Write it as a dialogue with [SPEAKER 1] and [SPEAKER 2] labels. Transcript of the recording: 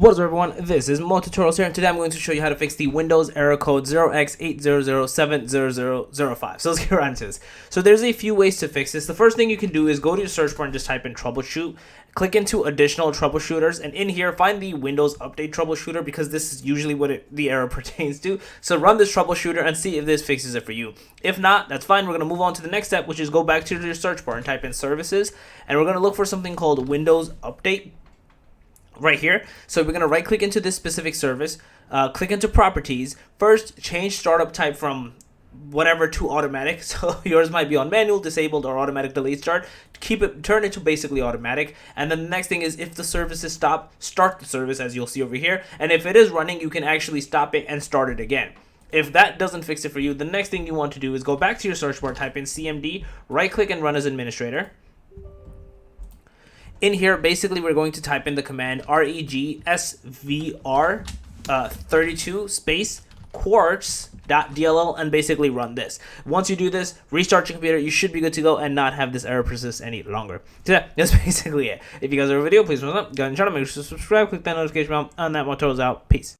[SPEAKER 1] What is up, everyone? This is Mo Tutorials here, and today I'm going to show you how to fix the Windows error code 0X80070005. So let's get right into this. So there's a few ways to fix this. The first thing you can do is go to your search bar and just type in troubleshoot. Click into additional troubleshooters, and in here find the Windows Update troubleshooter, because this is usually what the error pertains to. So run this troubleshooter and see if this fixes it for you. If not, that's fine. We're going to move on to the next step, which is go back to your search bar and type in services, and we're going to look for something called Windows Update right here. So we're going to right click into this specific service, click into properties. First, change startup type from whatever to automatic. So yours might be on manual, disabled, or automatic delete start. Turn it to basically automatic. And then the next thing is, if the service is stopped, start the service, as you'll see over here. And if it is running, you can actually stop it and start it again. If that doesn't fix it for you, the next thing you want to do is go back to your search bar, type in CMD, right click and run as administrator. In here, basically, we're going to type in the command regsvr32 space quartz.dll and basically run this. Once you do this, restart your computer, you should be good to go and not have this error persist any longer. So yeah, that's basically it. If you guys have a video, please thumbs up, go ahead and channel, make sure to subscribe, click that notification bell, and that one throws out. Peace.